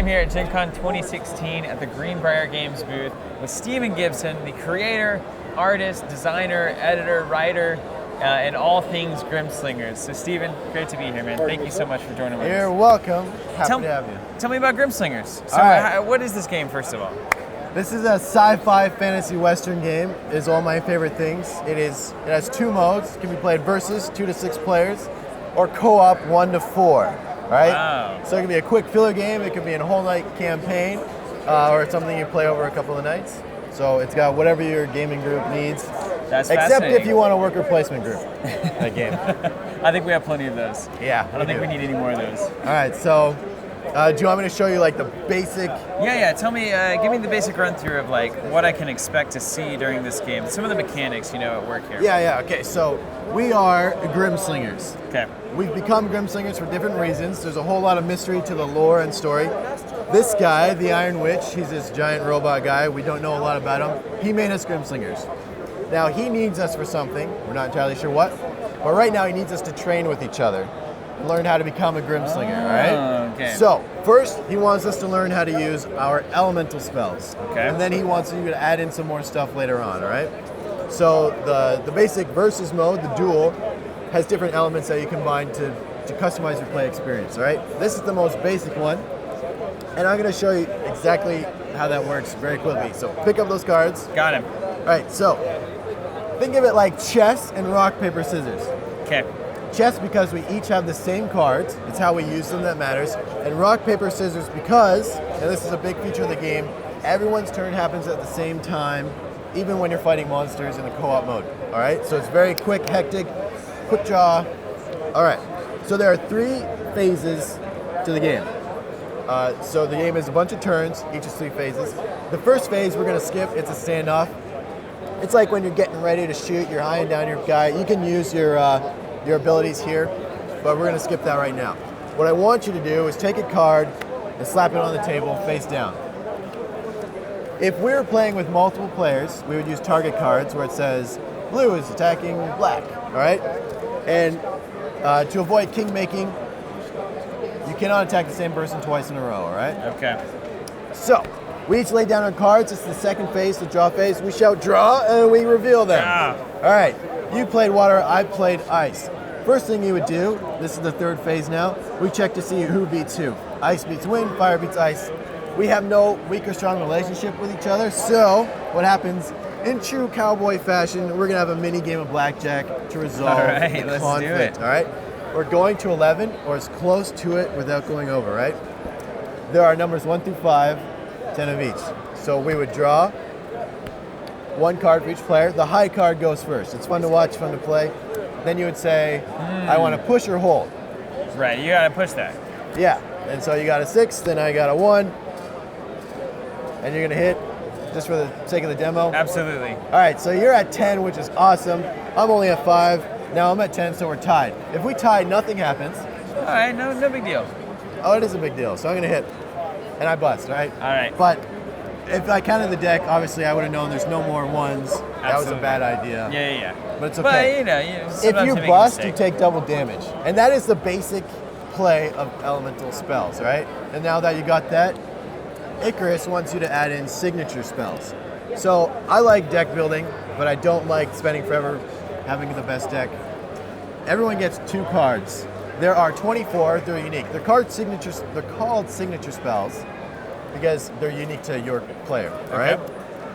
I'm here at GenCon 2016 at the Greenbrier Games booth with Stephen Gibson, the creator, artist, designer, editor, writer, and all things Grimslingers. So Stephen, great to be here, man. Thank you so much for joining us. You're welcome. Happy to have you. Tell me about Grimslingers. So what is this game, first of all? This is a sci-fi fantasy western game. It is all my favorite things. It has two modes. It can be played versus 2 to 6 players or co-op 1 to 4. All right? Wow. So it can be a quick filler game. It can be a whole night campaign or something you play over a couple of nights. So it's got whatever your gaming group needs. That's except if you want a worker placement group game. I think we have plenty of those. Yeah. I don't think we need any more of those. All right, so do you want me to show you like the basic? Yeah. Tell me, give me the basic run through of like what I can expect to see during this game. Some of the mechanics, at work here. Yeah. Okay, so we are Grimslingers. Okay. We've become Grimslingers for different reasons. There's a whole lot of mystery to the lore and story. This guy, the Iron Witch, he's this giant robot guy. We don't know a lot about him. He made us Grimslingers. Now he needs us for something. We're not entirely sure what. But right now he needs us to train with each other. Learn how to become a Grimslinger, all right? Okay. So, first, he wants us to learn how to use our elemental spells. Okay. And then he wants you to add in some more stuff later on, all right? So, the basic versus mode, the duel, has different elements that you combine to customize your play experience, all right? This is the most basic one, and I'm going to show you exactly how that works very quickly. So, pick up those cards. Got him. All right, so, think of it like chess and rock, paper, scissors. Okay. Chess because we each have the same cards. It's how we use them that matters. And rock, paper, scissors because, and this is a big feature of the game, everyone's turn happens at the same time, even when you're fighting monsters in the co-op mode. All right, so it's very quick, hectic, quick draw. All right, so there are 3 phases to the game. So the game is a bunch of turns, each is 3 phases. The first phase we're gonna skip, it's a standoff. It's like when you're getting ready to shoot, you're eyeing down your guy. You can use your abilities here, but we're gonna skip that right now. What I want you to do is take a card and slap it on the table face down. If we were playing with multiple players, we would use target cards where it says blue is attacking black, all right? And to avoid king making, you cannot attack the same person twice in a row, all right? Okay. So, we each lay down our cards. It's the second phase, the draw phase. We shout draw and we reveal them. Yeah. All right, you played water, I played ice. First thing you would do, this is the third phase now, we check to see who beats who. Ice beats wind, fire beats ice. We have no weak or strong relationship with each other, so what happens, in true cowboy fashion, we're gonna have a mini game of Blackjack to resolve the let's conflict, do it. all right? We're going to 11 or as close to it without going over, right? There are numbers 1 through 5, 10 of each. So we would draw 1 card for each player. The high card goes first. It's fun to watch, fun to play. Then you would say, I want to push or hold. Right, you gotta push that. Yeah, and so you got a 6, then I got a 1, and you're gonna hit just for the sake of the demo. Absolutely. All right, so you're at 10, which is awesome. I'm only at 5. Now I'm at 10, so we're tied. If we tie, nothing happens. All right, no big deal. Oh, it is a big deal. So I'm gonna hit, and I bust, right? All right. But if I counted the deck, obviously I would have known there's no more 1s. That was a bad idea. Yeah. But it's okay. But If you bust, you take double damage. And that is the basic play of elemental spells, right? And now that you got that, Icarus wants you to add in signature spells. So I like deck building, but I don't like spending forever having the best deck. Everyone gets 2 cards. There are 24, they're unique. They're called signature spells because they're unique to your player, all right?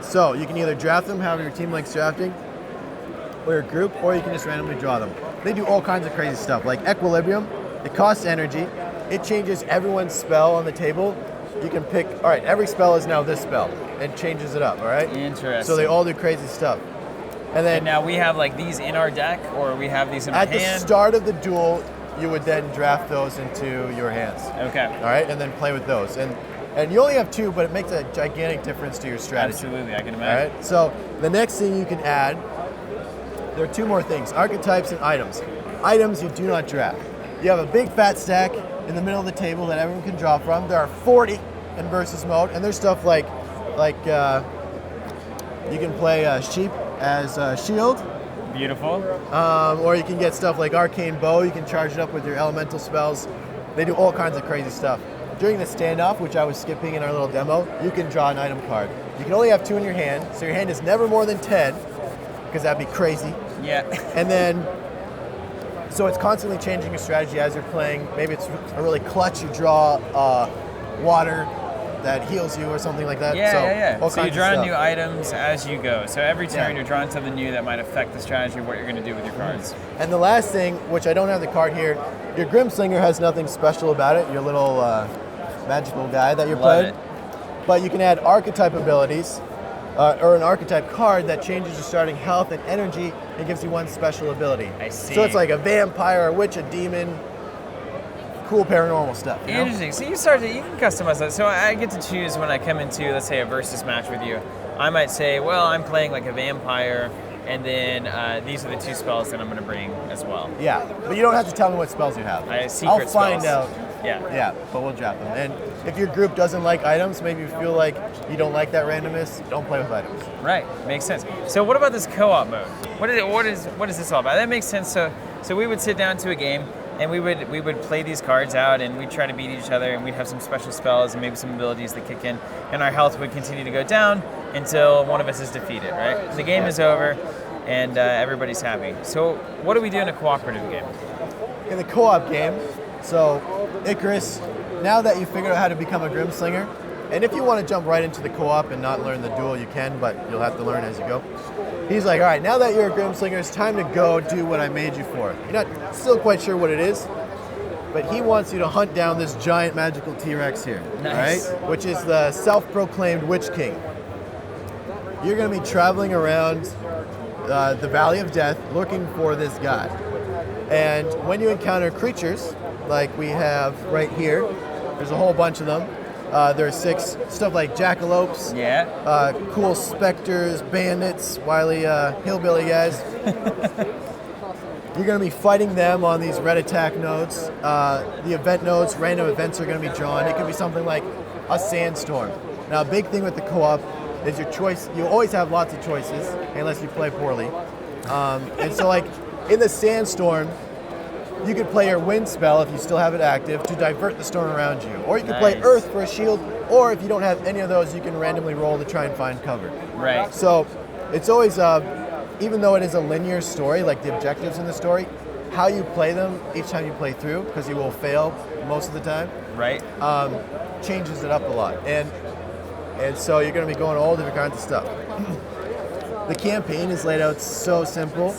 So you can either draft them, however your team likes drafting, or your group, or you can just randomly draw them. They do all kinds of crazy stuff, like Equilibrium. It costs energy. It changes everyone's spell on the table. You can pick, all right, every spell is now this spell, and changes it up, all right? Interesting. So they all do crazy stuff. And now we have like these in our deck, or we have these in our hand? At the start of the duel, you would then draft those into your hands. Okay. All right, and then play with those. And you only have 2, but it makes a gigantic difference to your strategy. Absolutely, I can imagine. All right, so the next thing you can add, there are 2 more things, archetypes and items. Items you do not draft. You have a big fat stack in the middle of the table that everyone can draw from. There are 40 in versus mode, and there's stuff like you can play sheep as a shield. Beautiful. Or you can get stuff like Arcane Bow. You can charge it up with your elemental spells. They do all kinds of crazy stuff. during the standoff, which I was skipping in our little demo, you can draw an item card. You can only have 2 in your hand, so your hand is never more than 10, because that'd be crazy. Yeah. And then, so it's constantly changing your strategy as you're playing. Maybe it's a really clutch, you draw water that heals you or something like that. Yeah. All So you're kinds of drawing stuff. new items as you go. So every turn Yeah. you're drawing something new that might affect the strategy of what you're going to do with your cards. And the last thing, which I don't have the card here, your Grimslinger has nothing special about it, your little magical guy that you're Love playing. it. But you can add archetype abilities, or an archetype card that changes your starting health and energy and gives you 1 special ability. I see. So it's like a vampire, a witch, a demon, cool paranormal stuff. You know? Interesting. So you can customize that. So I get to choose when I come into, let's say, a versus match with you. I might say, well, I'm playing like a vampire, and then these are the 2 spells that I'm going to bring as well. Yeah, but you don't have to tell me what spells you have. Secret I'll find spells. out. Yeah. Yeah, but we'll drop them. And if your group doesn't like items, maybe you feel like you don't like that randomness, don't play with items. Right. Makes sense. So what about this co-op mode? What is this all about? That makes sense. So we would sit down to a game, and we would play these cards out, and we'd try to beat each other, and we'd have some special spells and maybe some abilities that kick in, and our health would continue to go down until one of us is defeated, right? The game is over, and everybody's happy. So what do we do in a cooperative game? In the co-op game, so Icarus, now that you figured out how to become a Grimslinger, and if you want to jump right into the co-op and not learn the duel, you can, but you'll have to learn as you go. He's like, all right, now that you're a Grimslinger, it's time to go do what I made you for. You're not still quite sure what it is, but he wants you to hunt down this giant magical T-Rex here, Nice. right? Which is the self-proclaimed Witch King. You're going to be traveling around the Valley of Death looking for this guy. And when you encounter creatures, like we have right here, there's a whole bunch of them. There's 6 stuff like jackalopes, cool specters, bandits, wily hillbilly guys. You're going to be fighting them on these red attack nodes. The event nodes, random events are going to be drawn. It could be something like a sandstorm. Now, a big thing with the co-op is your choice. You always have lots of choices, unless you play poorly. And so, like, in the sandstorm, you could play your wind spell if you still have it active to divert the storm around you. Or you can play earth for a shield, or if you don't have any of those, you can randomly roll to try and find cover. Right. So it's always, even though it is a linear story, like the objectives in the story, how you play them each time you play through, because you will fail most of the time, Right. changes it up a lot. And so you're going to be going all different kinds of stuff. The campaign is laid out so simple.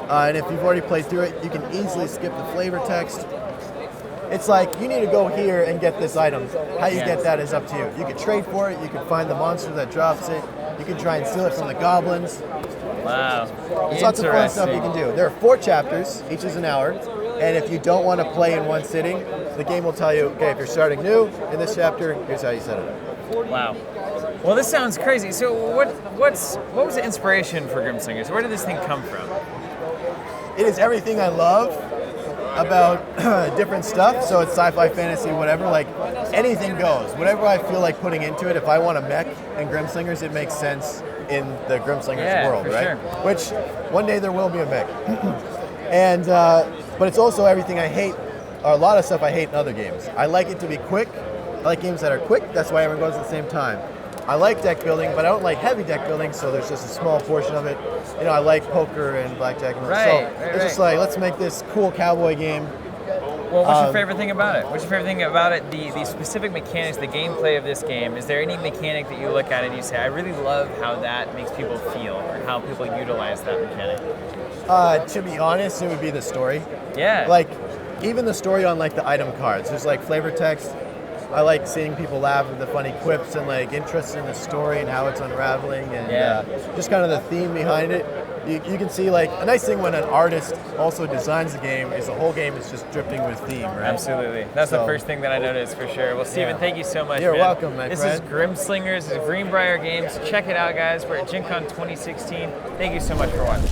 And if you've already played through it, you can easily skip the flavor text. It's like, you need to go here and get this item. How you get that is up to you. You can trade for it, you can find the monster that drops it, you can try and steal it from the goblins. Wow. There's lots of fun stuff you can do. There are 4 chapters, each is an hour, and if you don't want to play in one sitting, the game will tell you, okay, if you're starting new in this chapter, here's how you set it up. Wow. Well, this sounds crazy. So what was the inspiration for Grimslingers? Where did this thing come from? It is everything I love about different stuff. So it's sci-fi, fantasy, whatever. Like, anything goes. Whatever I feel like putting into it, if I want a mech in Grimslingers, it makes sense in the Grimslingers world, right? Sure. Which one day there will be a mech. And but it's also everything I hate, or a lot of stuff I hate in other games. I like it to be quick. I like games that are quick. That's why everyone goes at the same time. I like deck building, but I don't like heavy deck building, so there's just a small portion of it. You know, I like poker and blackjack, and it's just like, let's make this cool cowboy game. Well, what's your favorite thing about it? What's your favorite thing about it? The specific mechanics, the gameplay of this game. Is there any mechanic that you look at and you say, I really love how that makes people feel, or how people utilize that mechanic? To be honest, it would be the story. Yeah. Like, even the story on like the item cards. There's like flavor text. I like seeing people laugh at the funny quips and like interest in the story and how it's unraveling, and just kind of the theme behind it. You can see, like, a nice thing when an artist also designs the game is the whole game is just dripping with theme, right? Absolutely. That's the first thing that I noticed for sure. Well, Steven, thank you so much. You're man. welcome, my friend. This is Grimslingers, this is Greenbrier Games. Check it out, guys. We're at GenCon 2016. Thank you so much for watching.